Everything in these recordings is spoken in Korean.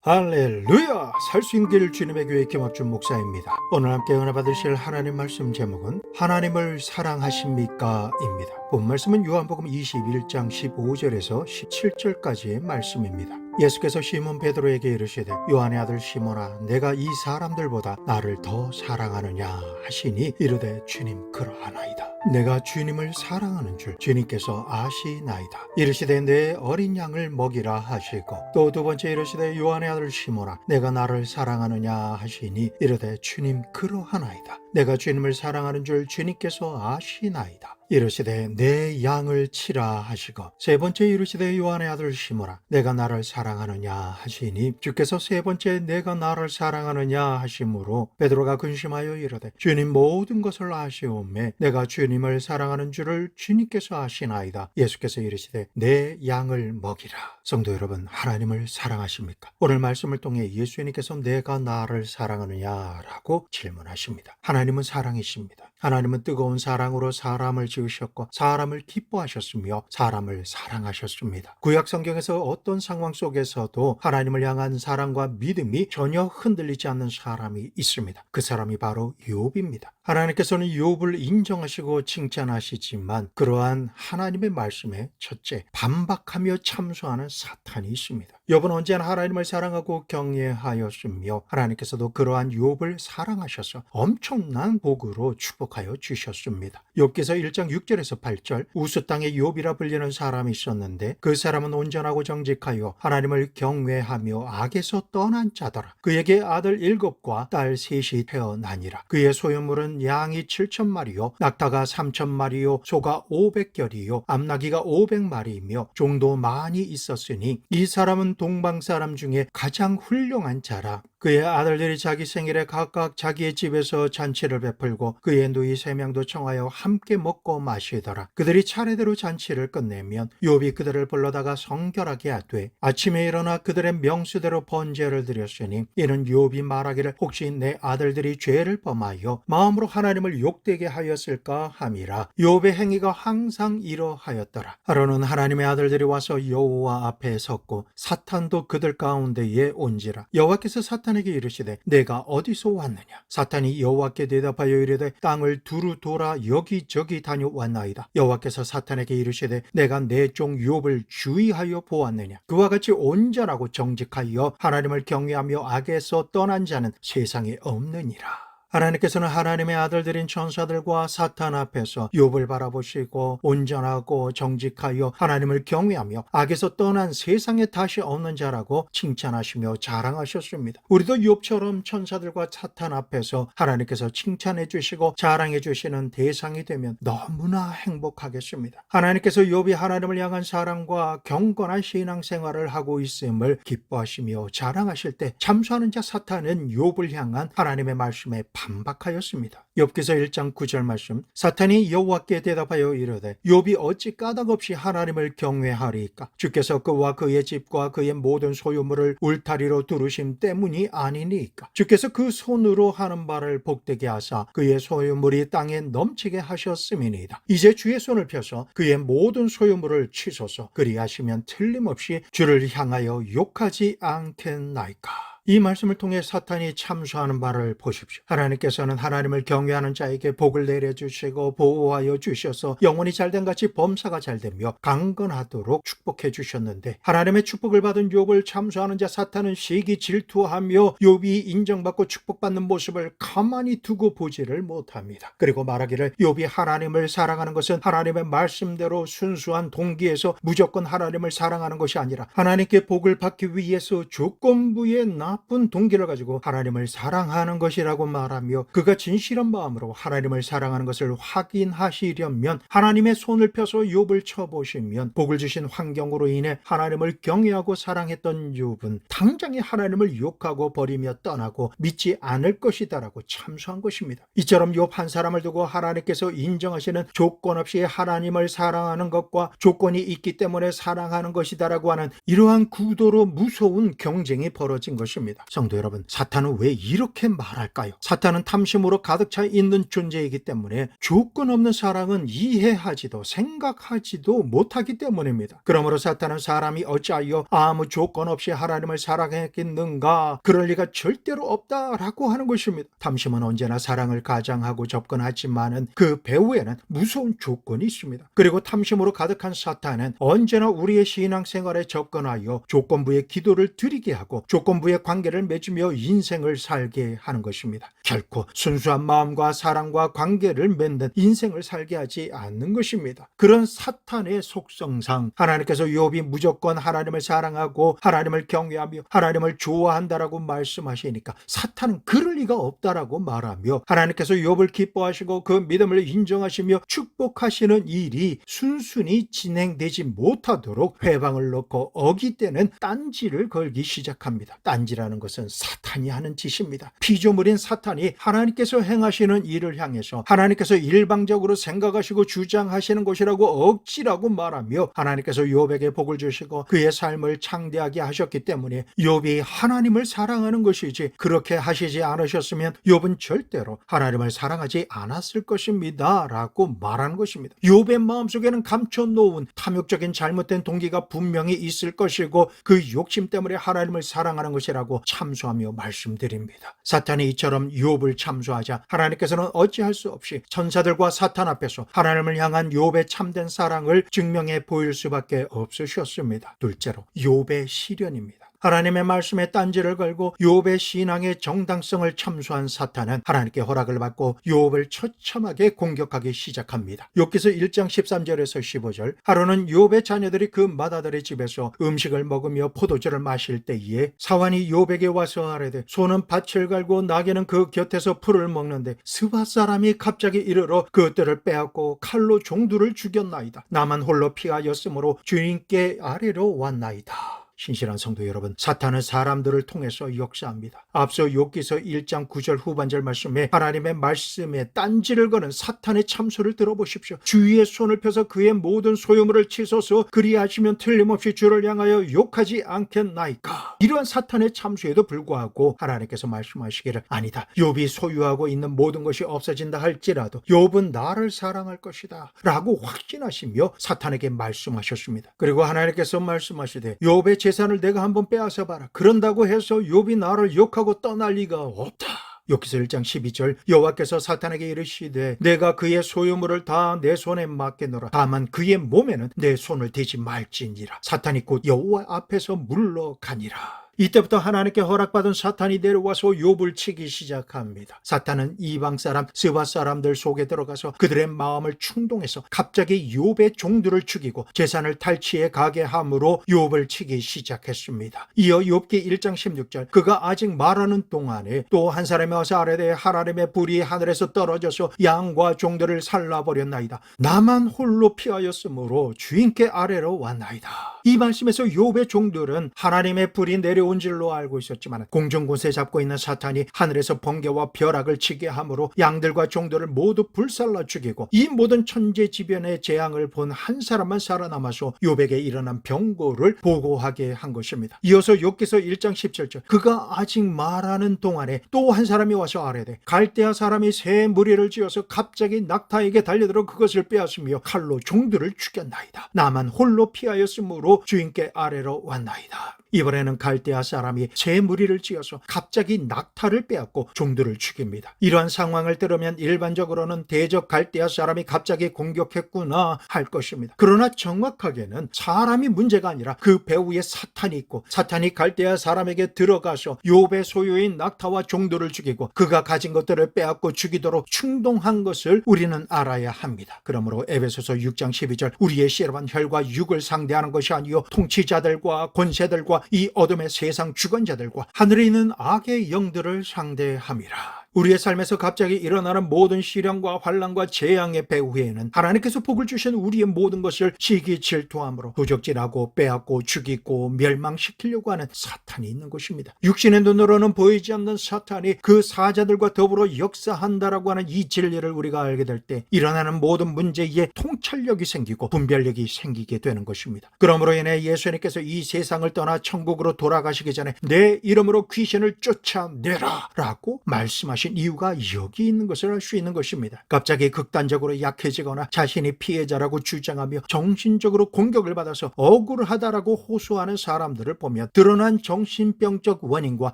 할렐루야! 살 수 있는 길 주님의 교회 김학준 목사입니다. 오늘 함께 은혜 받으실 하나님 말씀 제목은 하나님을 사랑하십니까? 입니다. 본 말씀은 요한복음 21장 15절에서 17절까지의 말씀입니다. 예수께서 시몬 베드로에게 이르시되 요한의 아들 시몬아 내가 이 사람들보다 나를 더 사랑하느냐 하시니 이르되 주님 그러하나이다. 내가 주님을 사랑하는 줄 주님께서 아시나이다. 이르시되 내 어린 양을 먹이라 하시고 또 두 번째 이르시되 요한의 아들 시몬아 내가 나를 사랑하느냐 하시니 이르되 주님 그러하나이다. 내가 주님을 사랑하는 줄 주님께서 아시나이다. 이르시되 내 양을 치라 하시고 세 번째 이르시되 요한의 아들 시몬아 내가 나를 사랑하느냐 하시니 주께서 세 번째 내가 나를 사랑하느냐 하심으로 베드로가 근심하여 이르되 주님 모든 것을 아시오매 내가 주님을 사랑하는 줄을 주님께서 아시나이다. 예수께서 이르시되 내 양을 먹이라. 성도 여러분, 하나님을 사랑하십니까? 오늘 말씀을 통해 예수님께서 내가 나를 사랑하느냐라고 질문하십니다. 하나님은 사랑이십니다. 하나님은 뜨거운 사랑으로 사람을 지으셨고 사람을 기뻐하셨으며 사람을 사랑하셨습니다. 구약 성경에서 어떤 상황 속에서도 하나님을 향한 사랑과 믿음이 전혀 흔들리지 않는 사람이 있습니다. 그 사람이 바로 욥입니다. 하나님께서는 욥을 인정하시고 칭찬하시지만 그러한 하나님의 말씀에 첫째, 반박하며 참소하는 사탄이 있습니다. 욥은 언제나 하나님을 사랑하고 경외하였으며 하나님께서도 그러한 욥을 사랑하셔서 엄청난 복으로 축복하여 주셨습니다. 욥기서 1장 6절에서 8절 우스 땅에 욥이라 불리는 사람이 있었는데 그 사람은 온전하고 정직하여 하나님을 경외하며 악에서 떠난 자더라. 그에게 아들 7과 딸 3이 태어나니라. 그의 소유물은 양이 7,000마리요 낙타가 3,000마리요 소가 500결이요 암나귀가 500마리이며 종도 많이 있었으니 이 사람은 동방 사람 중에 가장 훌륭한 자라. 그의 아들들이 자기 생일에 각각 자기의 집에서 잔치를 베풀고 그의 누이 3명도 청하여 함께 먹고 마시더라. 그들이 차례대로 잔치를 끝내면 욥이 그들을 불러다가 성결하게 하되 아침에 일어나 그들의 명수대로 번제를 드렸으니 이는 욥이 말하기를 혹시 내 아들들이 죄를 범하여 마음으로 하나님을 욕되게 하였을까 함이라. 욥의 행위가 항상 이러하였더라. 하루는 하나님의 아들들이 와서 여호와 앞에 섰고 사탄도 그들 가운데에 온지라. 여호와께서 사탄에게 이르시되 내가 어디서 왔느냐? 사탄이 여호와께 대답하여 이르되 땅을 두루 돌아 여기저기 다녀왔나이다. 여호와께서 사탄에게 이르시되 내가 내 종 욥을 주의하여 보았느냐? 그와 같이 온전하고 정직하여 하나님을 경외하며 악에서 떠난 자는 세상에 없느니라. 하나님께서는 하나님의 아들들인 천사들과 사탄 앞에서 욥을 바라보시고 온전하고 정직하여 하나님을 경외하며 악에서 떠난 세상에 다시 없는 자라고 칭찬하시며 자랑하셨습니다. 우리도 욥처럼 천사들과 사탄 앞에서 하나님께서 칭찬해 주시고 자랑해 주시는 대상이 되면 너무나 행복하겠습니다. 하나님께서 욥이 하나님을 향한 사랑과 경건한 신앙생활을 하고 있음을 기뻐하시며 자랑하실 때 참소하는 자 사탄은 욥을 향한 하나님의 말씀에 반박하였습니다. 욥기서 1장 9절 말씀 사탄이 여호와께 대답하여 이르되 욥이 어찌 까닭없이 하나님을 경외하리이까? 주께서 그와 그의 집과 그의 모든 소유물을 울타리로 두르심 때문이 아니니까? 주께서 그 손으로 하는 바를 복되게 하사 그의 소유물이 땅에 넘치게 하셨음이니이다. 이제 주의 손을 펴서 그의 모든 소유물을 취소서. 그리하시면 틀림없이 주를 향하여 욕하지 않겠나이까? 이 말씀을 통해 사탄이 참소하는 바를 보십시오. 하나님께서는 하나님을 경외하는 자에게 복을 내려주시고 보호하여 주셔서 영혼이 잘된 같이 범사가 잘되며 강건하도록 축복해 주셨는데 하나님의 축복을 받은 욥을 참소하는 자 사탄은 시기 질투하며 욥이 인정받고 축복받는 모습을 가만히 두고 보지를 못합니다. 그리고 말하기를 욥이 하나님을 사랑하는 것은 하나님의 말씀대로 순수한 동기에서 무조건 하나님을 사랑하는 것이 아니라 하나님께 복을 받기 위해서 조건부의 나쁜 동기를 가지고 하나님을 사랑하는 것이라고 말하며 그가 진실한 마음으로 하나님을 사랑하는 것을 확인하시려면 하나님의 손을 펴서 욥을 쳐보시면 복을 주신 환경으로 인해 하나님을 경외하고 사랑했던 욥은 당장에 하나님을 욕하고 버리며 떠나고 믿지 않을 것이다라고 참소한 것입니다. 이처럼 욥 한 사람을 두고 하나님께서 인정하시는 조건 없이 하나님을 사랑하는 것과 조건이 있기 때문에 사랑하는 것이다라고 하는 이러한 구도로 무서운 경쟁이 벌어진 것입니다. 것입니다. 성도 여러분, 사탄은 왜 이렇게 말할까요? 사탄은 탐심으로 가득 차 있는 존재이기 때문에 조건 없는 사랑은 이해하지도 생각하지도 못하기 때문입니다. 그러므로 사탄은 사람이 어찌하여 아무 조건 없이 하나님을 사랑했겠는가? 그럴 리가 절대로 없다라고 하는 것입니다. 탐심은 언제나 사랑을 가장하고 접근하지만은 그 배후에는 무서운 조건이 있습니다. 그리고 탐심으로 가득한 사탄은 언제나 우리의 신앙생활에 접근하여 조건부의 기도를 드리게 하고 조건부의 관계를 맺으며 인생을 살게 하는 것입니다. 결코 순수한 마음과 사랑과 관계를 맺는 인생을 살게 하지 않는 것입니다. 그런 사탄의 속성상 하나님께서 욥이 무조건 하나님을 사랑하고 하나님을 경외하며 하나님을 좋아한다라고 말씀하시니까 사탄은 그럴 리가 없다라고 말하며 하나님께서 욥을 기뻐하시고 그 믿음을 인정하시며 축복하시는 일이 순순히 진행되지 못하도록 회방을 놓고 어깃대는 딴지를 걸기 시작합니다. 딴지라는 것은 사탄이 하는 짓입니다. 피조물인 사탄이 하나님께서 행하시는 일을 향해서 하나님께서 일방적으로 생각하시고 주장하시는 것이라고 억지라고 말하며 하나님께서 욥에게 복을 주시고 그의 삶을 창대하게 하셨기 때문에 욥이 하나님을 사랑하는 것이지, 그렇게 하시지 않으셨으면 욥은 절대로 하나님을 사랑하지 않았을 것입니다 라고 말하는 것입니다. 욥의 마음속에는 감춰놓은 탐욕적인 잘못된 동기가 분명히 있을 것이고 그 욕심 때문에 하나님을 사랑하는 것이라고 참소하며 말씀드립니다. 사탄이 이처럼 욥을 참소하자 하나님께서는 어찌할 수 없이 천사들과 사탄 앞에서 하나님을 향한 욥의 참된 사랑을 증명해 보일 수밖에 없으셨습니다. 둘째로 욥의 시련입니다. 하나님의 말씀에 딴지를 걸고 욥의 신앙의 정당성을 참수한 사탄은 하나님께 허락을 받고 욥을 처참하게 공격하기 시작합니다. 욥기서 1장 13절에서 15절, 하루는 욥의 자녀들이 그 맏아들의 집에서 음식을 먹으며 포도주를 마실 때에 사환이 욥에게 와서 아뢰되, 소는 밭을 갈고 나귀는 그 곁에서 풀을 먹는데 스바 사람이 갑자기 이르러 그 뜰을 빼앗고 칼로 종두를 죽였나이다. 나만 홀로 피하였으므로 주인께 아뢰러 왔나이다. 신실한 성도 여러분, 사탄은 사람들을 통해서 역사합니다. 앞서 욥기서 1장 9절 후반절 말씀에 하나님의 말씀에 딴지를 거는 사탄의 참소를 들어보십시오. 주위에 손을 펴서 그의 모든 소유물을 치소서, 그리하시면 틀림없이 주를 향하여 욕하지 않겠나이까. 이러한 사탄의 참소에도 불구하고 하나님께서 말씀하시기를, 아니다, 욥이 소유하고 있는 모든 것이 없어진다 할지라도 욥은 나를 사랑할 것이다 라고 확신하시며 사탄에게 말씀하셨습니다. 그리고 하나님께서 말씀하시되, 욥의 재산을 내가 한번 빼앗아 봐라. 그런다고 해서 욥이 나를 욕하고 떠날 리가 없다. 욥기서 1장 12절, 여호와께서 사탄에게 이르시되 내가 그의 소유물을 다 내 손에 맡겨놓으라. 다만 그의 몸에는 내 손을 대지 말지니라. 사탄이 곧 여호와 앞에서 물러가니라. 이때부터 하나님께 허락받은 사탄이 내려와서 욥을 치기 시작합니다. 사탄은 이방 사람, 스바 사람들 속에 들어가서 그들의 마음을 충동해서 갑자기 욥의 종들을 죽이고 재산을 탈취해 가게 함으로 욥을 치기 시작했습니다. 이어 욥기 1장 16절, 그가 아직 말하는 동안에 또 한 사람이 와서 아뢰되, 하나님의 불이 하늘에서 떨어져서 양과 종들을 살라버렸나이다. 나만 홀로 피하였으므로 주인께 아뢰러 왔나이다. 이 말씀에서 욥의 종들은 하나님의 불이 내려온 줄로 알고 있었지만 공중곳에 잡고 있는 사탄이 하늘에서 번개와 벼락을 치게 함으로 양들과 종들을 모두 불살라 죽이고 이 모든 천재지변의 재앙을 본 한 사람만 살아남아서 욥에게 일어난 병고를 보고하게 한 것입니다. 이어서 욥기서 1장 17절, 그가 아직 말하는 동안에 또 한 사람이 와서 아뢰되, 갈대아 사람이 새 무리를 지어서 갑자기 낙타에게 달려들어 그것을 빼앗으며 칼로 종들을 죽였나이다. 나만 홀로 피하였으므로 주인께 아뢰러 왔나이다. 이번에는 갈대아 사람이 새 무리를 지어서 갑자기 낙타를 빼앗고 종들을 죽입니다. 이러한 상황을 들으면 일반적으로는 대적 갈대아 사람이 갑자기 공격했구나 할 것입니다. 그러나 정확하게는 사람이 문제가 아니라 그 배후에 사탄이 있고, 사탄이 갈대아 사람에게 들어가서 욥의 소유인 낙타와 종들을 죽이고 그가 가진 것들을 빼앗고 죽이도록 충동한 것을 우리는 알아야 합니다. 그러므로 에베소서 6장 12절, 우리의 씨름은 혈과 육을 상대하는 것이 아니요 통치자들과 권세들과 이 어둠의 세상 주관자들과 하늘에 있는 악의 영들을 상대함이라. 우리의 삶에서 갑자기 일어나는 모든 시련과 환난과 재앙의 배후에는 하나님께서 복을 주신 우리의 모든 것을 시기 질투함으로 도적질하고 빼앗고 죽이고 멸망시키려고 하는 사탄이 있는 것입니다. 육신의 눈으로는 보이지 않는 사탄이 그 사자들과 더불어 역사한다라고 하는 이 진리를 우리가 알게 될 때 일어나는 모든 문제에 통찰력이 생기고 분별력이 생기게 되는 것입니다. 그러므로 인해 예수님께서 이 세상을 떠나 천국으로 돌아가시기 전에 내 이름으로 귀신을 쫓아내라 라고 말씀하신 이유가 여기 있는 것을 알 수 있는 것입니다. 갑자기 극단적으로 약해지거나 자신이 피해자라고 주장하며 정신적으로 공격을 받아서 억울하다라고 호소하는 사람들을 보면 드러난 정신병적 원인과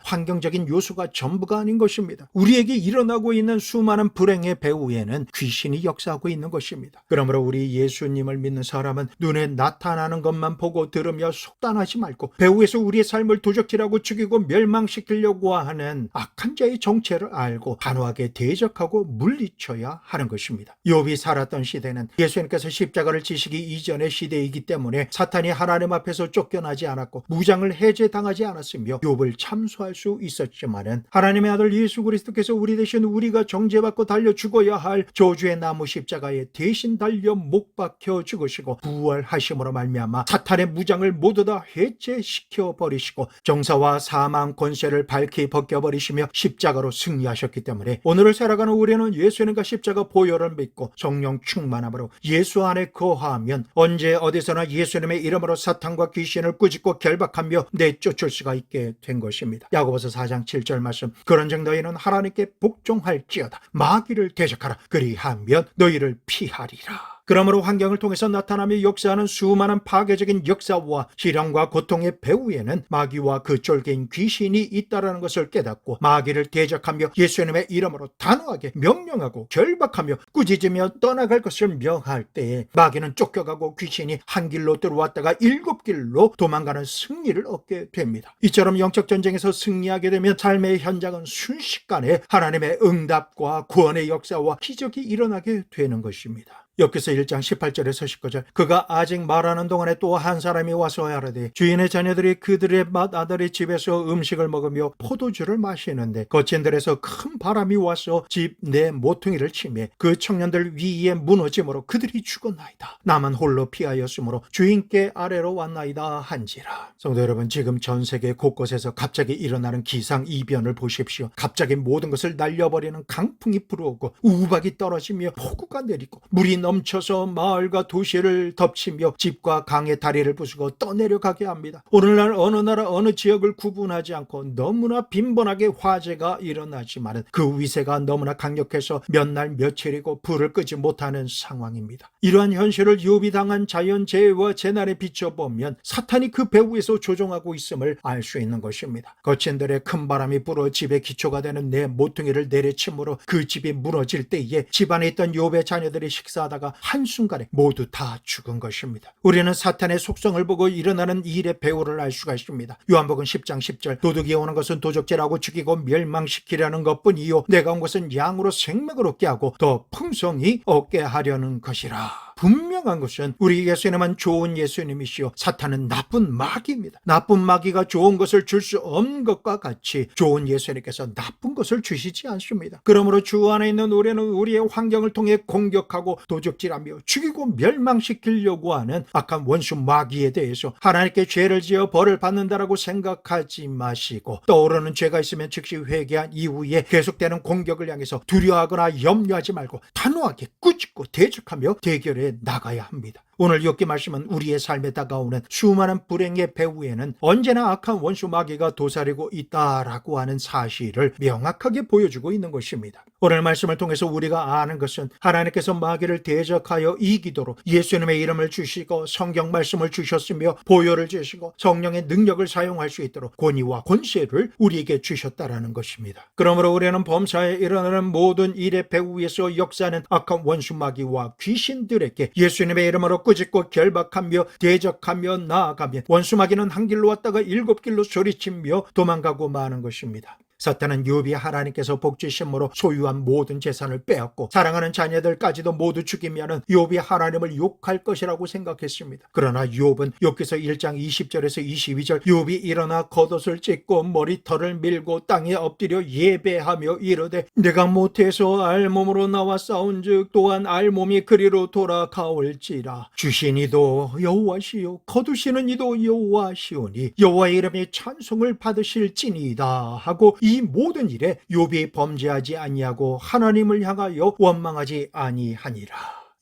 환경적인 요소가 전부가 아닌 것입니다. 우리에게 일어나고 있는 수많은 불행의 배후에는 귀신이 역사하고 있는 것입니다. 그러므로 우리 예수님을 믿는 사람은 눈에 나타나는 것만 보고 들으며 속단하지 말고 배후에서 우리의 삶을 도적질하고 죽이고 멸망시키려고 하는 악한 자의 정체를 알고 단호하게 대적하고 물리쳐야 하는 것입니다. 욥이 살았던 시대는 예수님께서 십자가를 지시기 이전의 시대이기 때문에 사탄이 하나님 앞에서 쫓겨나지 않았고 무장을 해제당하지 않았으며 욥을 참소할 수 있었지만은 하나님의 아들 예수 그리스도께서 우리 대신 우리가 정죄받고 달려 죽어야 할 저주의 나무 십자가에 대신 달려 못 박혀 죽으시고 부활하심으로 말미암아 사탄의 무장을 모두 다 해제시켜 버리시고 정사와 사망 권세를 밝히 벗겨버리시며 십자가로 승리하셨기 때문에 오늘을 살아가는 우리는 예수님과 십자가 보혈을 믿고 성령 충만함으로 예수 안에 거하면 언제 어디서나 예수님의 이름으로 사탄과 귀신을 꾸짖고 결박하며 내쫓을 수가 있게 된 것입니다. 야고보서 4장 7절 말씀, 그런즉 너희는 하나님께 복종할지어다 마귀를 대적하라 그리하면 너희를 피하리라. 그러므로 환경을 통해서 나타나며 역사하는 수많은 파괴적인 역사와 실현과 고통의 배후에는 마귀와 그 쫄개인 귀신이 있다는 것을 깨닫고 마귀를 대적하며 예수님의 이름으로 단호하게 명령하고 결박하며 꾸짖으며 떠나갈 것을 명할 때에 마귀는 쫓겨가고 귀신이 한 길로 들어왔다가 7길로 도망가는 승리를 얻게 됩니다. 이처럼 영적 전쟁에서 승리하게 되면 삶의 현장은 순식간에 하나님의 응답과 구원의 역사와 기적이 일어나게 되는 것입니다. 욥기서 1장 18절에서 19절, 그가 아직 말하는 동안에 또 한 사람이 와서 하라되 주인의 자녀들이 그들의 맏아들의 집에서 음식을 먹으며 포도주를 마시는데 거친들에서 큰 바람이 와서 집 내 모퉁이를 치매 그 청년들 위에 무너짐으로 그들이 죽었나이다. 남은 홀로 피하였으므로 주인께 아래로 왔나이다 한지라. 성도 여러분, 지금 전 세계 곳곳에서 갑자기 일어나는 기상이변을 보십시오. 갑자기 모든 것을 날려버리는 강풍이 불어오고 우박이 떨어지며 폭우가 내리고 물이 넘쳐서 마을과 도시를 덮치며 집과 강의 다리를 부수고 떠내려가게 합니다. 오늘날 어느 나라 어느 지역을 구분하지 않고 너무나 빈번하게 화재가 일어나지만 그 위세가 너무나 강력해서 몇 날 며칠이고 불을 끄지 못하는 상황입니다. 이러한 현실을 욥이 당한 자연재해와 재난에 비춰보면 사탄이 그 배후에서 조종하고 있음을 알 수 있는 것입니다. 거친들의 큰 바람이 불어 집의 기초가 되는 내 모퉁이를 내리침으로 그 집이 무너질 때에 집안에 있던 욥의 자녀들이 식사하다가 한순간에 모두 다 죽은 것입니다. 우리는 사탄의 속성을 보고 일어나는 일의 배후를 알 수가 있습니다. 요한복음 10장 10절, 도둑이 오는 것은 도적질하고 죽이고 멸망시키려는 것뿐이요 내가 온 것은 양으로 생명을 얻게 하고 더 풍성히 얻게 하려는 것이라. 분명한 것은 우리 예수님은 좋은 예수님이시요 사탄은 나쁜 마귀입니다. 나쁜 마귀가 좋은 것을 줄 수 없는 것과 같이 좋은 예수님께서 나쁜 것을 주시지 않습니다. 그러므로 주 안에 있는 우리는 우리의 환경을 통해 공격하고 도적질하며 죽이고 멸망시키려고 하는 악한 원수 마귀에 대해서 하나님께 죄를 지어 벌을 받는다라고 생각하지 마시고 떠오르는 죄가 있으면 즉시 회개한 이후에 계속되는 공격을 향해서 두려워하거나 염려하지 말고 단호하게 꾸짖고 대적하며 대결해 나가야 합니다. 오늘 욥기 말씀은 우리의 삶에 다가오는 수많은 불행의 배후에는 언제나 악한 원수 마귀가 도사리고 있다라고 하는 사실을 명확하게 보여주고 있는 것입니다. 오늘 말씀을 통해서 우리가 아는 것은 하나님께서 마귀를 대적하여 이기도록 예수님의 이름을 주시고 성경 말씀을 주셨으며 보혈을 주시고 성령의 능력을 사용할 수 있도록 권위와 권세를 우리에게 주셨다라는 것입니다. 그러므로 우리는 범사에 일어나는 모든 일의 배후에서 역사하는 악한 원수 마귀와 귀신들에게 예수님의 이름으로 꾸짖고 결박하며 대적하며 나아가면 원수 마귀는 한 길로 왔다가 7길로 소리치며 도망가고 마는 것입니다. 사탄은 욥이 하나님께서 복 주심으로 소유한 모든 재산을 빼앗고 사랑하는 자녀들까지도 모두 죽이면 욥이 하나님을 욕할 것이라고 생각했습니다. 그러나 욥은 욥기서 1장 20절에서 22절, 욥이 일어나 겉옷을 찢고 머리털을 밀고 땅에 엎드려 예배하며 이르되 내가 모태에서 알몸으로 나와 싸운즉 또한 알몸이 그리로 돌아가올지라. 주신 이도 여호와시요 거두시는 이도 여호와시오니 여호와의 이름이 찬송을 받으실지니이다 하고 이 모든 일에 욥이 범죄하지 아니하고 하나님을 향하여 원망하지 아니하니라.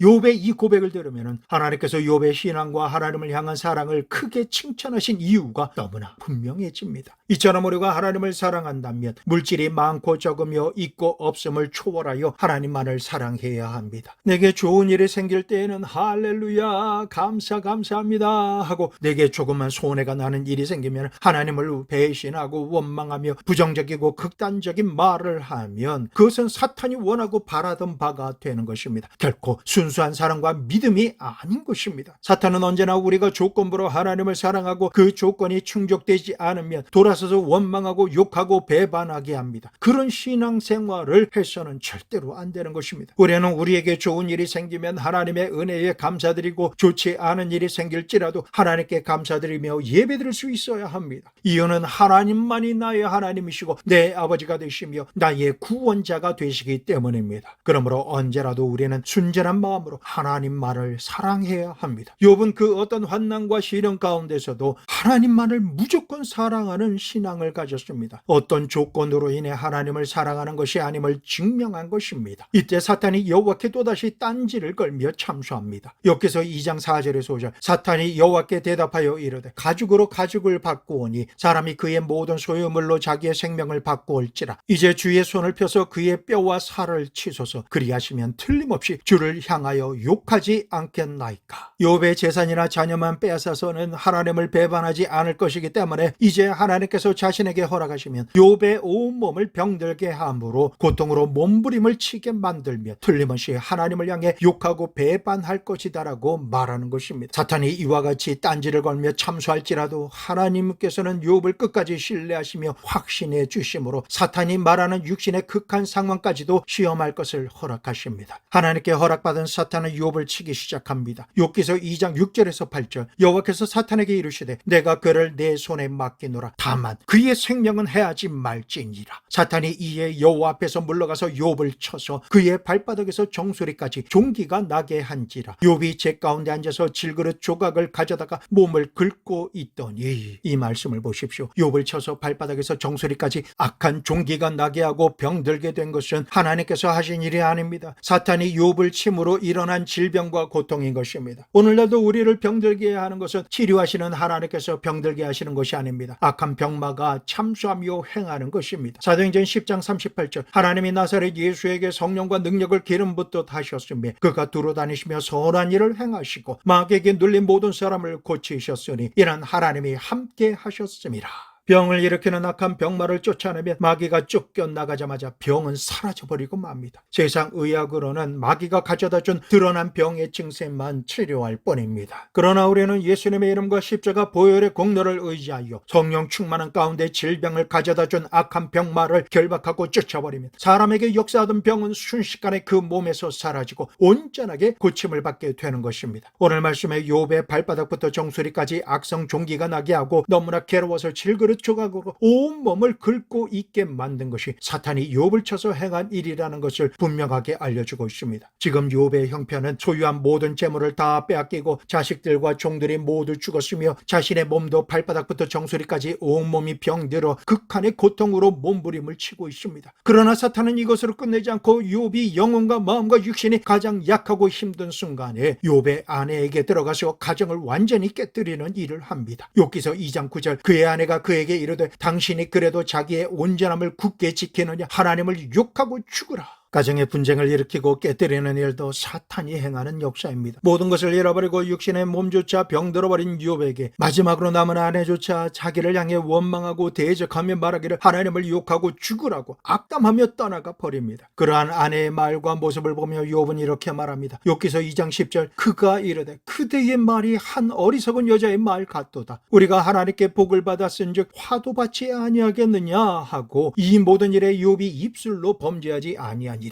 욥의 이 고백을 들으면 하나님께서 욥의 신앙과 하나님을 향한 사랑을 크게 칭찬하신 이유가 너무나 분명해집니다. 이처럼 우리가 하나님을 사랑한다면 물질이 많고 적으며 있고 없음을 초월하여 하나님만을 사랑해야 합니다. 내게 좋은 일이 생길 때에는 할렐루야 감사합니다 하고, 내게 조금만 손해가 나는 일이 생기면 하나님을 배신하고 원망하며 부정적이고 극단적인 말을 하면 그것은 사탄이 원하고 바라던 바가 되는 것입니다. 결코 순수한 사랑과 믿음이 아닌 것입니다. 사탄은 언제나 우리가 조건부로 하나님을 사랑하고 그 조건이 충족되지 않으면 돌아서서 원망하고 욕하고 배반하게 합니다. 그런 신앙생활을 해서는 절대로 안 되는 것입니다. 우리는 우리에게 좋은 일이 생기면 하나님의 은혜에 감사드리고, 좋지 않은 일이 생길지라도 하나님께 감사드리며 예배드릴 수 있어야 합니다. 이유는 하나님만이 나의 하나님이시고 내 아버지가 되시며 나의 구원자가 되시기 때문입니다. 그러므로 언제라도 우리는 순전한 마음으로 하나님만을 사랑해야 합니다. 욥은 그 어떤 환난과 시련 가운데서도 하나님만을 무조건 사랑하는 신앙을 가졌습니다. 어떤 조건으로 인해 하나님을 사랑하는 것이 아님을 증명한 것입니다. 이때 사탄이 여호와께 또다시 딴지를 걸며 참소합니다. 욥기서 2장 4절에서 5절, 사탄이 여호와께 대답하여 이르되 가죽으로 가죽을 바꾸오니 사람이 그의 모든 소유물로 자기의 생명을 바꾸올지라. 이제 주의 손을 펴서 그의 뼈와 살을 치소서. 그리하시면 틀림없이 주를 향하여 욕하지 않겠나이까. 욥의 재산이나 자녀만 빼앗아서는 하나님을 배반하지 않을 것이기 때문에 이제 하나님께서 자신에게 허락하시면 욥의 온몸을 병들게 함으로 고통으로 몸부림을 치게 만들며 틀림없이 하나님을 향해 욕하고 배반할 것이다라고 말하는 것입니다. 사탄이 이와 같이 딴지를 걸며 참소할지라도 하나님께서는 욥을 끝까지 신뢰하시며 확신해 주심으로 사탄이 말하는 육신의 극한 상황까지도 시험할 것을 허락하십니다. 하나님께 허락받은 사탄은 욥을 치기 시작합니다. 욥기서 2장 6절에서 8절, 여호와께서 사탄에게 이르시되 내가 그를 내 손에 맡기노라. 다만 그의 생명은 해하지 말지니라. 사탄이 이에 여호와 앞에서 물러가서 욥을 쳐서 그의 발바닥에서 정수리까지 종기가 나게 한지라. 욥이 제 가운데 앉아서 질그릇 조각을 가져다가 몸을 긁고 있더니, 이 말씀을 보십시오. 욥을 쳐서 발바닥에서 정수리까지 악한 종기가 나게 하고 병들게 된 것은 하나님께서 하신 일이 아닙니다. 사탄이 욥을 침으로 일어난 질병과 고통인 것입니다. 오늘날도 우리를 병들게 하는 것은 치료하시는 하나님께서 병들게 하시는 것이 아닙니다. 악한 병마가 참수하며 행하는 것입니다. 사도행전 10장 38절, 하나님이 나사렛 예수에게 성령과 능력을 기름 붓듯 하셨으며 그가 두루 다니시며 선한 일을 행하시고 마귀에게 눌린 모든 사람을 고치셨으니 이는 하나님이 함께 하셨음이라. 병을 일으키는 악한 병마를 쫓아내면 마귀가 쫓겨나가자마자 병은 사라져버리고 맙니다. 세상 의학으로는 마귀가 가져다준 드러난 병의 증세만 치료할 뿐입니다. 그러나 우리는 예수님의 이름과 십자가 보혈의 공로를 의지하여 성령 충만한 가운데 질병을 가져다준 악한 병마를 결박하고 쫓아버리면 사람에게 역사하던 병은 순식간에 그 몸에서 사라지고 온전하게 고침을 받게 되는 것입니다. 오늘 말씀에 욥의 발바닥부터 정수리까지 악성 종기가 나게 하고 너무나 괴로워서 질그릇 조각으로 온몸을 긁고 있게 만든 것이 사탄이 욥을 쳐서 행한 일이라는 것을 분명하게 알려주고 있습니다. 지금 욥의 형편은 소유한 모든 재물을 다 빼앗기고 자식들과 종들이 모두 죽었으며 자신의 몸도 발바닥부터 정수리까지 온몸이 병들어 극한의 고통으로 몸부림을 치고 있습니다. 그러나 사탄은 이것으로 끝내지 않고 욥이 영혼과 마음과 육신이 가장 약하고 힘든 순간에 욥의 아내에게 들어가서 가정을 완전히 깨뜨리는 일을 합니다. 욥기서 2장 9절, 그의 아내가 그에게 이르되 당신이 그래도 자기의 온전함을 굳게 지키느냐, 하나님을 욕하고 죽으라. 가정의 분쟁을 일으키고 깨뜨리는 일도 사탄이 행하는 역사입니다. 모든 것을 잃어버리고 육신의 몸조차 병들어버린 욥에게 마지막으로 남은 아내조차 자기를 향해 원망하고 대적하며 말하기를 하나님을 욕하고 죽으라고 악담하며 떠나가 버립니다. 그러한 아내의 말과 모습을 보며 욥은 이렇게 말합니다. 욥기서 2장 10절, 그가 이르되 그대의 말이 한 어리석은 여자의 말 같도다. 우리가 하나님께 복을 받았은즉 화도 받지 아니하겠느냐 하고 이 모든 일에 욥이 입술로 범죄하지 아니하니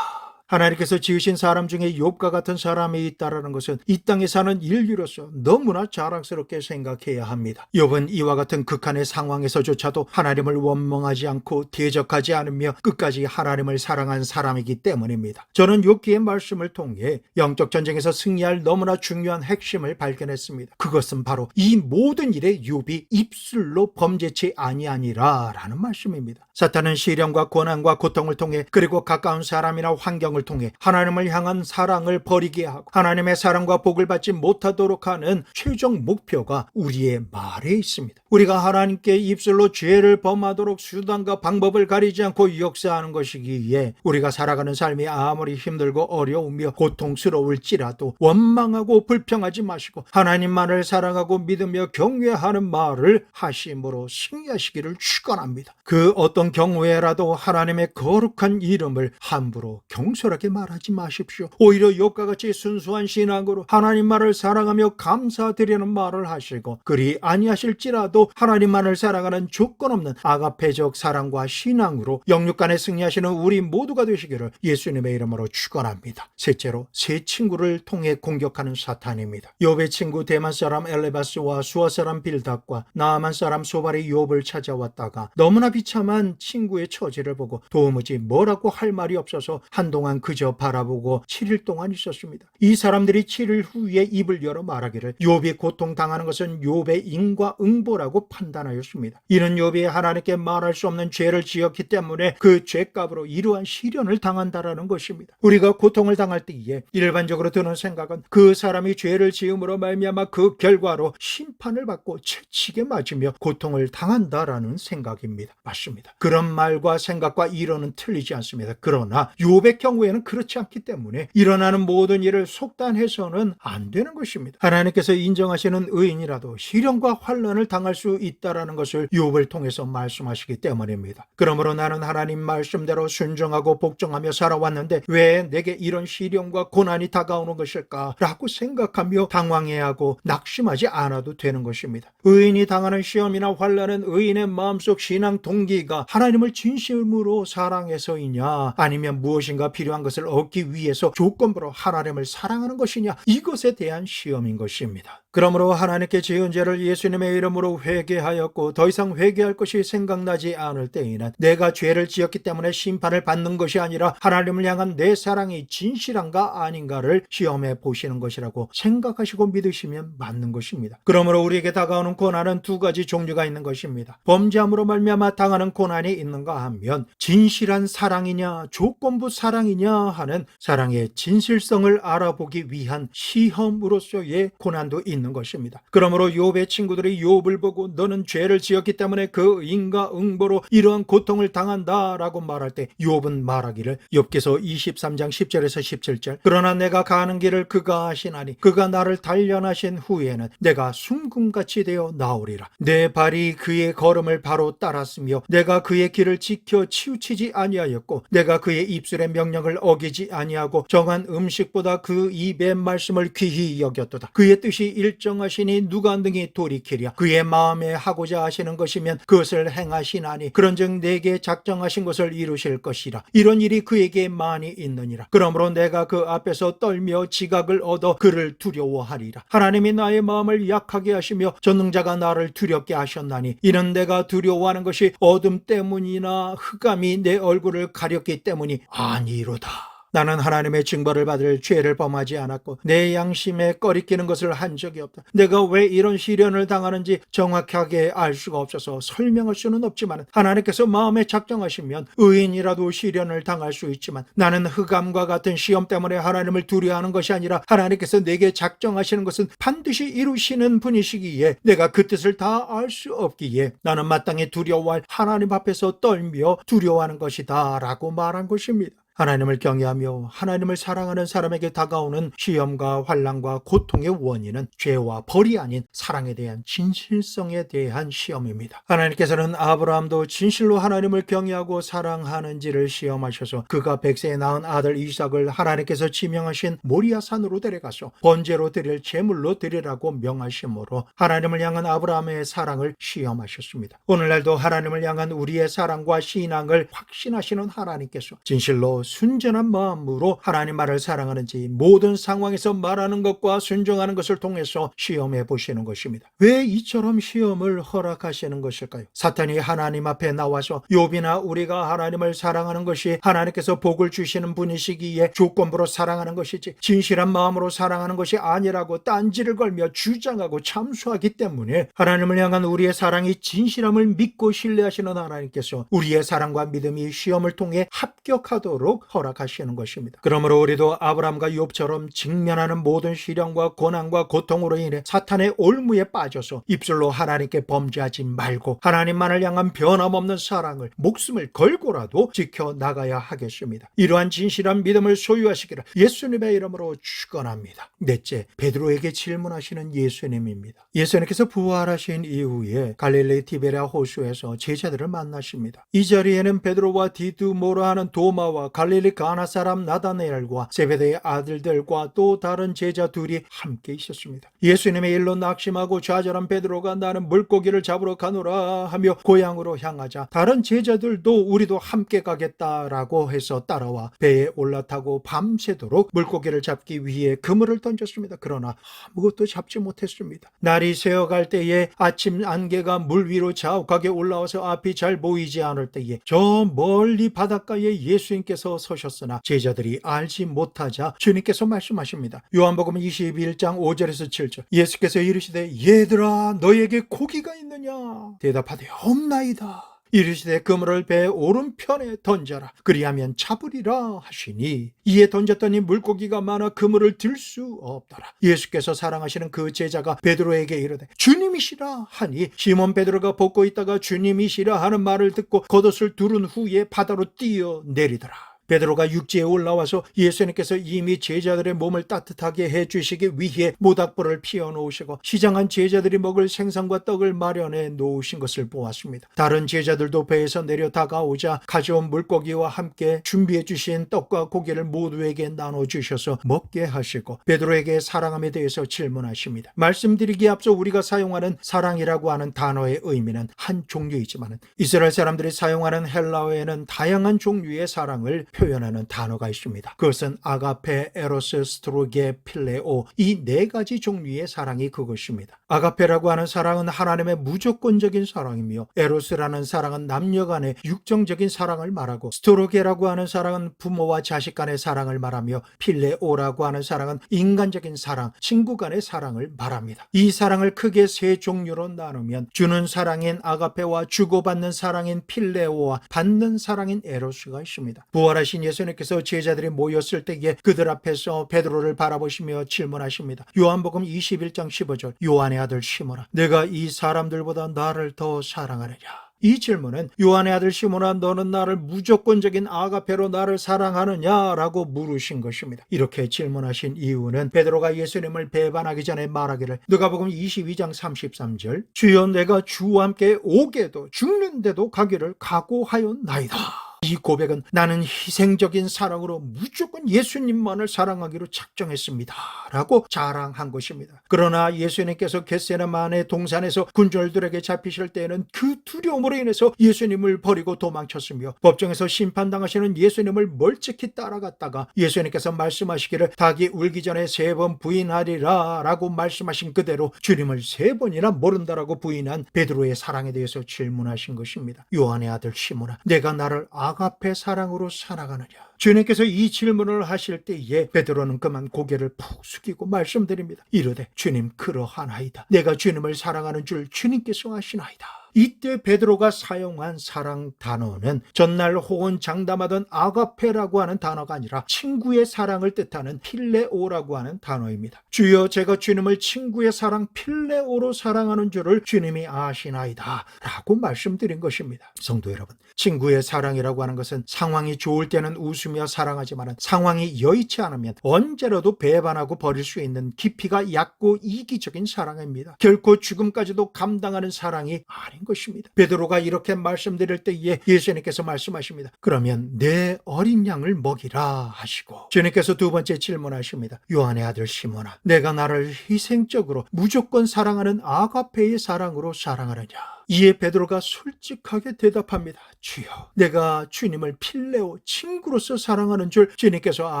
하나님께서 지으신 사람 중에 욥과 같은 사람이 있다라는 것은 이 땅에 사는 인류로서 너무나 자랑스럽게 생각해야 합니다. 욥은 이와 같은 극한의 상황에서조차도 하나님을 원망하지 않고 대적하지 않으며 끝까지 하나님을 사랑한 사람이기 때문입니다. 저는 욥기의 말씀을 통해 영적 전쟁에서 승리할 너무나 중요한 핵심을 발견했습니다. 그것은 바로 이 모든 일에 욥이 입술로 범죄치 아니하니라 라는 말씀입니다. 사탄은 시련과 고난과 고통을 통해 그리고 가까운 사람이나 환경을 시험을 통해 하나님을 향한 사랑을 버리게 하고 하나님의 사랑과 복을 받지 못하도록 하는 최종 목표가 우리의 말에 있습니다. 우리가 하나님께 입술로 죄를 범하도록 수단과 방법을 가리지 않고 역사하는 것이기에 우리가 살아가는 삶이 아무리 힘들고 어려우며 고통스러울지라도 원망하고 불평하지 마시고 하나님만을 사랑하고 믿으며 경외하는 말을 하심으로 승리하시기를 축원합니다. 그 어떤 경우에라도 하나님의 거룩한 이름을 함부로 경솔하게 말하지 마십시오. 오히려 욥과 같이 순수한 신앙으로 하나님만을 사랑하며 감사드리는 말을 하시고 그리 아니하실지라도 하나님만을 사랑하는 조건 없는 아가페적 사랑과 신앙으로 영육간에 승리하시는 우리 모두가 되시기를 예수님의 이름으로 축원합니다. 셋째로 세 친구를 통해 공격하는 사탄입니다. 욥의 친구 대만 사람 엘레바스와 수아 사람 빌닷과 나아만 사람 소발이 욥을 찾아왔다가 너무나 비참한 친구의 처지를 보고 도무지 뭐라고 할 말이 없어서 한동안 그저 바라보고 7일 동안 있었습니다. 이 사람들이 7일 후에 입을 열어 말하기를 욥이 고통당하는 것은 욥의 인과응보라고 판단하였습니다. 이는 욥이 하나님께 말할 수 없는 죄를 지었기 때문에 그 죄값으로 이러한 시련을 당한다라는 것입니다. 우리가 고통을 당할 때에 일반적으로 드는 생각은 그 사람이 죄를 지음으로 말미암아 그 결과로 심판을 받고 채찍에 맞으며 고통을 당한다라는 생각입니다. 맞습니다. 그런 말과 생각과 이론은 틀리지 않습니다. 그러나 욥의 경우에는 그렇지 않기 때문에 일어나는 모든 일을 속단해서는 안 되는 것입니다. 하나님께서 인정하시는 의인이라도 시련과 환난을 당할 수 있다라는 것을 욥을 통해서 말씀하시기 때문입니다. 그러므로 나는 하나님 말씀대로 순종하고 복종하며 살아왔는데 왜 내게 이런 시련과 고난이 다가오는 것일까? 라고 생각하며 당황해하고 낙심하지 않아도 되는 것입니다. 의인이 당하는 시험이나 환난은 의인의 마음속 신앙 동기가 하나님을 진심으로 사랑해서이냐 아니면 무엇인가 필요한 것을 얻기 위해서 조건부로 하나님을 사랑하는 것이냐 이것에 대한 시험인 것입니다. 그러므로 하나님께 지은 죄를 예수님의 이름으로 회개하였고 더 이상 회개할 것이 생각나지 않을 때에는 내가 죄를 지었기 때문에 심판을 받는 것이 아니라 하나님을 향한 내 사랑이 진실한가 아닌가를 시험해 보시는 것이라고 생각하시고 믿으시면 맞는 것입니다. 그러므로 우리에게 다가오는 고난은 두 가지 종류가 있는 것입니다. 범죄함으로 말미암아 당하는 고난이 있는가 하면 진실한 사랑이냐 조건부 사랑이냐 하는 사랑의 진실성을 알아보기 위한 시험으로서의 고난도 있는 것입니다. 그러므로 욥의 친구들이 욥을 보고 너는 죄를 지었기 때문에 그 인과응보로 이러한 고통을 당한다라고 말할 때 욥은 말하기를 욥기서 23장 10절에서 17절 그러나 내가 가는 길을 그가 아시나니 그가 나를 단련하신 후에는 내가 순금같이 되어 나오리라. 내 발이 그의 걸음을 바로 따랐으며 내가 그의 길을 지켜 치우치지 아니하였고 내가 그의 입술의 명령을 어기지 아니하고 정한 음식보다 그 입의 말씀을 귀히 여겼도다. 그의 뜻이 일정하시니 누가 능히 돌이키랴. 그의 마음에 하고자 하시는 것이면 그것을 행하시나니 그런즉 내게 작정하신 것을 이루실 것이라. 이런 일이 그에게 많이 있느니라. 그러므로 내가 그 앞에서 떨며 지각을 얻어 그를 두려워하리라. 하나님이 나의 마음을 약하게 하시며 전능자가 나를 두렵게 하셨나니 이는 내가 두려워하는 것이 어둠 때문이나 흑암이 내 얼굴을 가렸기 때문이 아니로다. 나는 하나님의 징벌을 받을 죄를 범하지 않았고 내 양심에 꺼리끼는 것을 한 적이 없다. 내가 왜 이런 시련을 당하는지 정확하게 알 수가 없어서 설명할 수는 없지만 하나님께서 마음에 작정하시면 의인이라도 시련을 당할 수 있지만 나는 흑암과 같은 시험 때문에 하나님을 두려워하는 것이 아니라 하나님께서 내게 작정하시는 것은 반드시 이루시는 분이시기에 내가 그 뜻을 다 알 수 없기에 나는 마땅히 두려워할 하나님 앞에서 떨며 두려워하는 것이다 라고 말한 것입니다. 하나님을 경외하며 하나님을 사랑하는 사람에게 다가오는 시험과 환난과 고통의 원인은 죄와 벌이 아닌 사랑에 대한 진실성에 대한 시험입니다. 하나님께서는 아브라함도 진실로 하나님을 경외하고 사랑하는지를 시험하셔서 그가 100세에 낳은 아들 이삭을 하나님께서 지명하신 모리아 산으로 데려가서 번제로 드릴 제물로 드리라고 명하심으로 하나님을 향한 아브라함의 사랑을 시험하셨습니다. 오늘날도 하나님을 향한 우리의 사랑과 신앙을 확신하시는 하나님께서 진실로 순전한 마음으로 하나님 말을 사랑하는지 모든 상황에서 말하는 것과 순종하는 것을 통해서 시험해 보시는 것입니다. 왜 이처럼 시험을 허락하시는 것일까요? 사탄이 하나님 앞에 나와서 욥이나 우리가 하나님을 사랑하는 것이 하나님께서 복을 주시는 분이시기에 조건부로 사랑하는 것이지 진실한 마음으로 사랑하는 것이 아니라고 딴지를 걸며 주장하고 참수하기 때문에 하나님을 향한 우리의 사랑이 진실함을 믿고 신뢰하시는 하나님께서 우리의 사랑과 믿음이 시험을 통해 합격하도록 있도록 허락하시는 것입니다. 그러므로 우리도 아브라함과 욥처럼 직면하는 모든 시련과 고난과 고통으로 인해 사탄의 올무에 빠져서 입술로 하나님께 범죄하지 말고 하나님만을 향한 변함없는 사랑을 목숨을 걸고라도 지켜나가야 하겠습니다. 이러한 진실한 믿음을 소유하시기를 예수님의 이름으로 축원합니다. 넷째, 베드로에게 질문하시는 예수님입니다. 예수님께서 부활하신 이후에 갈릴리 디베랴 호수에서 제자들을 만나십니다. 이 자리에는 베드로와 디두모라 하는 도마와 갈릴리 가나 사람 나다나엘과 세베대의 아들들과 또 다른 제자 둘이 함께 있었습니다. 예수님의 일로 낙심하고 좌절한 베드로가 나는 물고기를 잡으러 가노라 하며 고향으로 향하자 다른 제자들도 우리도 함께 가겠다라고 해서 따라와 배에 올라타고 밤새도록 물고기를 잡기 위해 그물을 던졌습니다. 그러나 아무것도 잡지 못했습니다. 날이 새어갈 때에 아침 안개가 물 위로 자욱하게 올라와서 앞이 잘 보이지 않을 때에 저 멀리 바닷가에 예수님께서 서셨으나 제자들이 알지 못하자 주님께서 말씀하십니다. 요한복음 21장 5절에서 7절 예수께서 이르시되 얘들아 너에게 고기가 있느냐 대답하되 없나이다. 이르시되 그물을 배의 오른편에 던져라 그리하면 잡으리라 하시니 이에 던졌더니 물고기가 많아 그물을 들 수 없더라. 예수께서 사랑하시는 그 제자가 베드로에게 이르되 주님이시라 하니 시몬 베드로가 벗고 있다가 주님이시라 하는 말을 듣고 겉옷을 두른 후에 바다로 뛰어내리더라. 베드로가 육지에 올라와서 예수님께서 이미 제자들의 몸을 따뜻하게 해주시기 위해 모닥불을 피워놓으시고 시장한 제자들이 먹을 생선과 떡을 마련해 놓으신 것을 보았습니다. 다른 제자들도 배에서 내려 다가오자 가져온 물고기와 함께 준비해 주신 떡과 고기를 모두에게 나눠주셔서 먹게 하시고 베드로에게 사랑함에 대해서 질문하십니다. 말씀드리기에 앞서 우리가 사용하는 사랑이라고 하는 단어의 의미는 한 종류이지만 이스라엘 사람들이 사용하는 헬라어에는 다양한 종류의 사랑을 표현하는 단어가 있습니다. 그것은 아가페, 에로스, 스트로게, 필레오 이 네 가지 종류의 사랑이 그것입니다. 아가페라고 하는 사랑은 하나님의 무조건적인 사랑이며 에로스라는 사랑은 남녀 간의 육정적인 사랑을 말하고 스트로게라고 하는 사랑은 부모와 자식 간의 사랑을 말하며 필레오라고 하는 사랑은 인간적인 사랑, 친구 간의 사랑을 말합니다. 이 사랑을 크게 세 종류로 나누면 주는 사랑인 아가페와 주고받는 사랑인 필레오와 받는 사랑인 에로스가 있습니다. 부활하신 예수님께서 제자들이 모였을 때에 그들 앞에서 베드로를 바라보시며 질문하십니다. 요한복음 21장 15절 요한의 아들 시몬아 내가 이 사람들보다 나를 더 사랑하느냐. 이 질문은 요한의 아들 시몬아 너는 나를 무조건적인 아가페로 나를 사랑하느냐라고 물으신 것입니다. 이렇게 질문하신 이유는 베드로가 예수님을 배반하기 전에 말하기를 누가복음 22장 33절 주여 내가 주와 함께 오게도 죽는데도 가기를 각오하였나이다. 이 고백은 나는 희생적인 사랑으로 무조건 예수님만을 사랑하기로 작정했습니다 라고 자랑한 것입니다. 그러나 예수님께서 겟세마네 동산에서 군졸들에게 잡히실 때에는 그 두려움으로 인해서 예수님을 버리고 도망쳤으며 법정에서 심판당하시는 예수님을 멀찍이 따라갔다가 예수님께서 말씀하시기를 닭이 울기 전에 3번 부인하리라 라고 말씀하신 그대로 주님을 3번이나 모른다라고 부인한 베드로의 사랑에 대해서 질문하신 것입니다. 요한의 아들 시몬아 내가 나를 아가페 사랑으로 살아가느냐. 주님께서 이 질문을 하실 때에 베드로는 그만 고개를 푹 숙이고 말씀드립니다. 이르되 주님 그러하나이다. 내가 주님을 사랑하는 줄 주님께서 아시나이다. 이때 베드로가 사용한 사랑 단어는 전날 혹은 장담하던 아가페라고 하는 단어가 아니라 친구의 사랑을 뜻하는 필레오라고 하는 단어입니다. 주여 제가 주님을 친구의 사랑 필레오로 사랑하는 줄을 주님이 아시나이다 라고 말씀드린 것입니다. 성도 여러분, 친구의 사랑이라고 하는 것은 상황이 좋을 때는 웃으며 사랑하지만 상황이 여의치 않으면 언제라도 배반하고 버릴 수 있는 깊이가 얕고 이기적인 사랑입니다. 결코 죽음까지도 감당하는 사랑이 아닌 것입니다. 베드로가 이렇게 말씀드릴 때에 예수님께서 말씀하십니다. 그러면 내 어린 양을 먹이라 하시고 주님께서 두 번째 질문하십니다. 요한의 아들 시몬아 내가 나를 희생적으로 무조건 사랑하는 아가페의 사랑으로 사랑하느냐. 이에 베드로가 솔직하게 대답합니다. 주여 내가 주님을 필레오 친구로서 사랑하는 줄 주님께서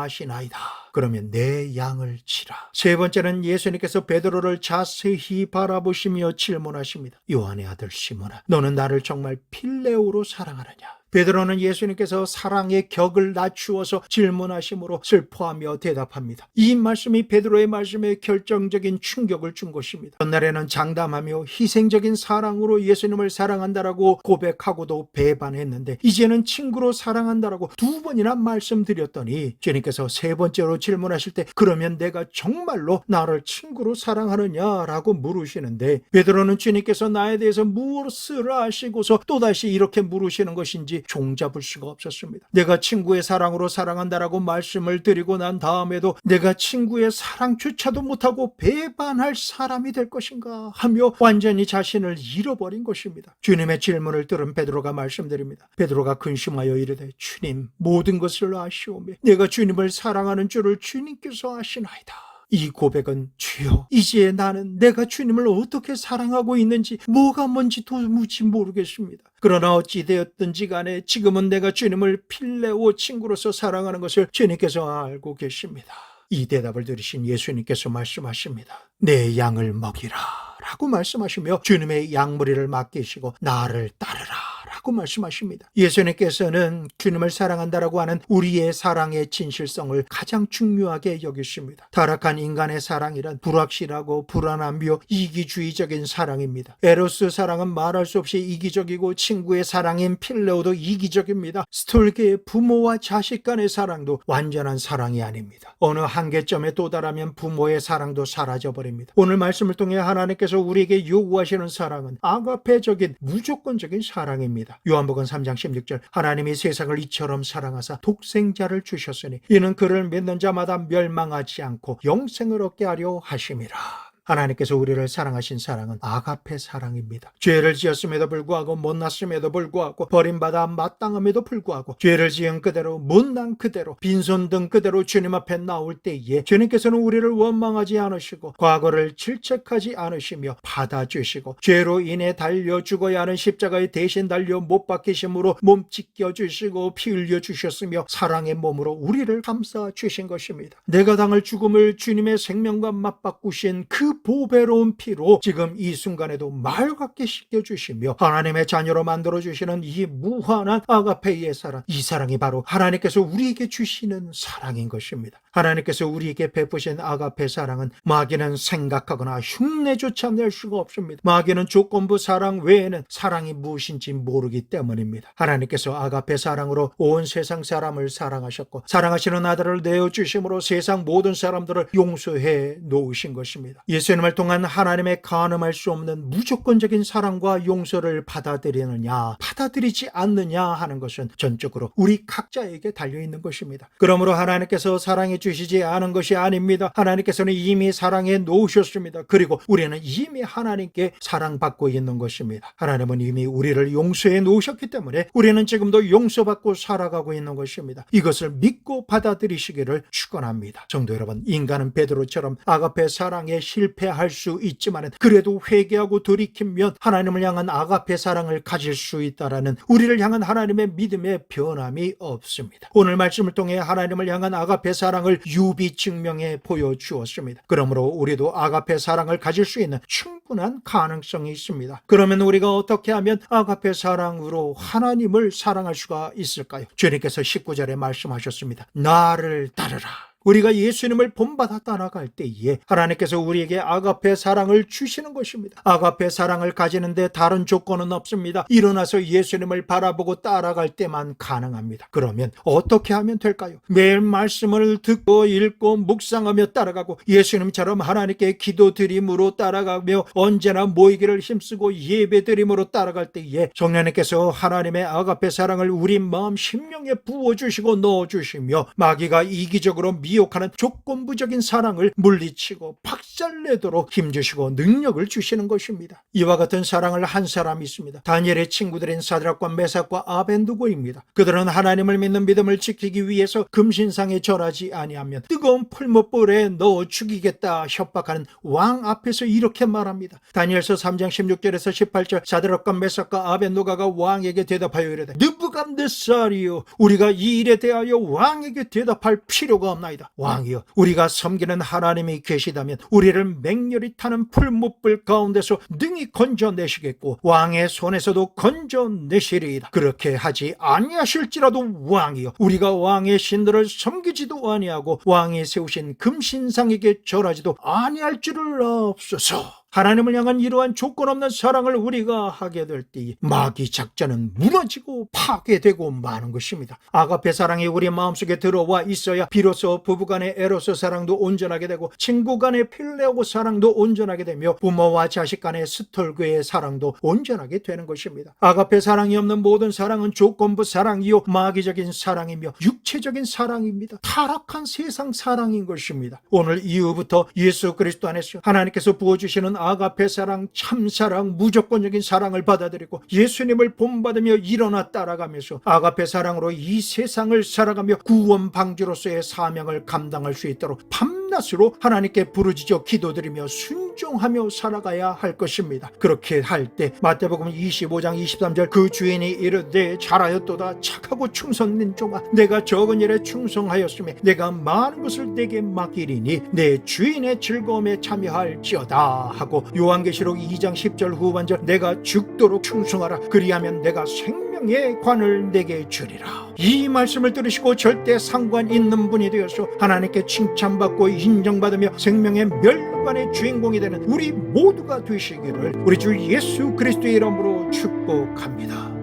아시나이다. 그러면 내 양을 치라. 세 번째는 예수님께서 베드로를 자세히 바라보시며 질문하십니다. 요한의 아들 시몬아 너는 나를 정말 필레오로 사랑하느냐. 베드로는 예수님께서 사랑의 격을 낮추어서 질문하심으로 슬퍼하며 대답합니다. 이 말씀이 베드로의 말씀에 결정적인 충격을 준 것입니다. 전날에는 장담하며 희생적인 사랑으로 예수님을 사랑한다라고 고백하고도 배반했는데 이제는 친구로 사랑한다라고 2번이나 말씀드렸더니 주님께서 3번째로 질문하실 때 그러면 내가 정말로 나를 친구로 사랑하느냐라고 물으시는데 베드로는 주님께서 나에 대해서 무엇을 아시고서 또다시 이렇게 물으시는 것인지 종잡을 수가 없었습니다. 내가 친구의 사랑으로 사랑한다라고 말씀을 드리고 난 다음에도 내가 친구의 사랑조차도 못하고 배반할 사람이 될 것인가 하며 완전히 자신을 잃어버린 것입니다. 주님의 질문을 들은 베드로가 말씀드립니다. 베드로가 근심하여 이르되 주님 모든 것을 아시오매 내가 주님을 사랑하는 줄을 주님께서 아시나이다. 이 고백은 주여 이제 나는 내가 주님을 어떻게 사랑하고 있는지 뭐가 뭔지 도무지 모르겠습니다. 그러나 어찌 되었든지 간에 지금은 내가 주님을 필레오 친구로서 사랑하는 것을 주님께서 알고 계십니다. 이 대답을 들으신 예수님께서 말씀하십니다. 내 양을 먹이라 라고 말씀하시며 주님의 양머리를 맡기시고 나를 따르라 라고 말씀하십니다. 예수님께서는 주님을 사랑한다라고 하는 우리의 사랑의 진실성을 가장 중요하게 여기십니다. 타락한 인간의 사랑이란 불확실하고 불안하며 이기주의적인 사랑입니다. 에로스 사랑은 말할 수 없이 이기적이고 친구의 사랑인 필레오도 이기적입니다. 스톨게의 부모와 자식 간의 사랑도 완전한 사랑이 아닙니다. 어느 한계점에 도달하면 부모의 사랑도 사라져버립니다. 오늘 말씀을 통해 하나님께서 우리에게 요구하시는 사랑은 아가페적인 무조건적인 사랑입니다. 요한복음 3장 16절 하나님이 세상을 이처럼 사랑하사 독생자를 주셨으니 이는 그를 믿는 자마다 멸망하지 않고 영생을 얻게 하려 하심이라. 하나님께서 우리를 사랑하신 사랑은 아가페 사랑입니다. 죄를 지었음에도 불구하고 못났음에도 불구하고 버림받아 마땅함에도 불구하고 죄를 지은 그대로 못난 그대로 빈손 든 그대로 주님 앞에 나올 때에 주님께서는 우리를 원망하지 않으시고 과거를 질책하지 않으시며 받아주시고 죄로 인해 달려 죽어야 하는 십자가에 대신 달려 못 박히심으로 몸 찢겨주시고 피 흘려주셨으며 사랑의 몸으로 우리를 감싸주신 것입니다. 내가 당할 죽음을 주님의 생명과 맞바꾸신 그 보배로운 피로 지금 이 순간에도 말 같게 씻겨주시며 하나님의 자녀로 만들어주시는 이 무한한 아가페의 사랑, 이 사랑이 바로 하나님께서 우리에게 주시는 사랑인 것입니다. 하나님께서 우리에게 베푸신 아가페 사랑은 마귀는 생각하거나 흉내조차 낼 수가 없습니다. 마귀는 조건부 사랑 외에는 사랑이 무엇인지 모르기 때문입니다. 하나님께서 아가페 사랑으로 온 세상 사람을 사랑하셨고 사랑하시는 아들을 내어주심으로 세상 모든 사람들을 용서해 놓으신 것입니다. 예수님을 통한 하나님의 가늠할 수 없는 무조건적인 사랑과 용서를 받아들이느냐 받아들이지 않느냐 하는 것은 전적으로 우리 각자에게 달려있는 것입니다. 그러므로 하나님께서 사랑해 주시지 않은 것이 아닙니다. 하나님께서는 이미 사랑해 놓으셨습니다. 그리고 우리는 이미 하나님께 사랑받고 있는 것입니다. 하나님은 이미 우리를 용서해 놓으셨기 때문에 우리는 지금도 용서받고 살아가고 있는 것입니다. 이것을 믿고 받아들이시기를 축원합니다. 성도 여러분, 인간은 베드로처럼 아가페 사랑에 실패할 수 있지만 그래도 회개하고 돌이키면 하나님을 향한 아가페 사랑을 가질 수 있다라는 우리를 향한 하나님의 믿음의 변함이 없습니다. 오늘 말씀을 통해 하나님을 향한 아가페 사랑을 유비 증명해 보여주었습니다. 그러므로 우리도 아가페 사랑을 가질 수 있는 충분한 가능성이 있습니다. 그러면 우리가 어떻게 하면 아가페 사랑으로 하나님을 사랑할 수가 있을까요? 주님께서 19절에 말씀하셨습니다. 나를 따르라. 우리가 예수님을 본받아 따라갈 때에 하나님께서 우리에게 아가페 사랑을 주시는 것입니다. 아가페 사랑을 가지는데 다른 조건은 없습니다. 일어나서 예수님을 바라보고 따라갈 때만 가능합니다. 그러면 어떻게 하면 될까요? 매일 말씀을 듣고 읽고 묵상하며 따라가고 예수님처럼 하나님께 기도드림으로 따라가며 언제나 모이기를 힘쓰고 예배드림으로 따라갈 때에 성령님께서 하나님의 아가페 사랑을 우리 마음 심령에 부어주시고 넣어주시며 마귀가 이기적으로 미혹하는 조건부적인 사랑을 물리치고 박살내도록 힘주시고 능력을 주시는 것입니다. 이와 같은 사랑을 한 사람이 있습니다. 다니엘의 친구들인 사드락과 메삭과 아벤누고입니다. 그들은 하나님을 믿는 믿음을 지키기 위해서 금신상에 절하지 아니하면 뜨거운 풀무불에 넣어 죽이겠다 협박하는 왕 앞에서 이렇게 말합니다. 다니엘서 3장 16절에서 18절 사드락과 메삭과 아벤누고가 왕에게 대답하여 이르되 느부갓네살이여 우리가 이 일에 대하여 왕에게 대답할 필요가 없나이다. 것입니다. 왕이여, 우리가 섬기는 하나님이 계시다면 우리를 맹렬히 타는 풀무불 가운데서 능히 건져내시겠고 왕의 손에서도 건져내시리이다. 그렇게 하지 아니하실지라도 왕이여, 우리가 왕의 신들을 섬기지도 아니하고 왕이 세우신 금신상에게 절하지도 아니할 줄을 아옵소서. 하나님을 향한 이러한 조건 없는 사랑을 우리가 하게 될 때 마귀 작전은 무너지고 파괴되고 마는 것입니다. 아가페 사랑이 우리 마음속에 들어와 있어야 비로소 부부간의 에로스 사랑도 온전하게 되고 친구간의 필레오 사랑도 온전하게 되며 부모와 자식간의 스톨그의 사랑도 온전하게 되는 것입니다. 아가페 사랑이 없는 모든 사랑은 조건부 사랑이요 마귀적인 사랑이며 육체적인 사랑입니다. 타락한 세상 사랑인 것입니다. 오늘 이후부터 예수 그리스도 안에서 하나님께서 부어주시는 아가페 사랑, 참사랑, 무조건적인 사랑을 받아들이고 예수님을 본받으며 일어나 따라가면서 아가페 사랑으로 이 세상을 살아가며 구원 방주로서의 사명을 감당할 수 있도록 밤낮으로 하나님께 부르짖어 기도드리며 순종하며 살아가야 할 것입니다. 그렇게 할 때 마태복음 25장 23절 그 주인이 이르되 잘하였도다 착하고 충성된 종아, 내가 적은 일에 충성하였으며 내가 많은 것을 내게 맡기리니 내 주인의 즐거움에 참여할지어다 하고, 요한계시록 2장 10절 후반절 내가 죽도록 충성하라 그리하면 내가 생명의 관을 내게 주리라. 이 말씀을 들으시고 절대 상관 있는 분이 되어서 하나님께 칭찬받고 인정받으며 생명의 멸관의 주인공이 되는 우리 모두가 되시기를 우리 주 예수 그리스도의 이름으로 축복합니다.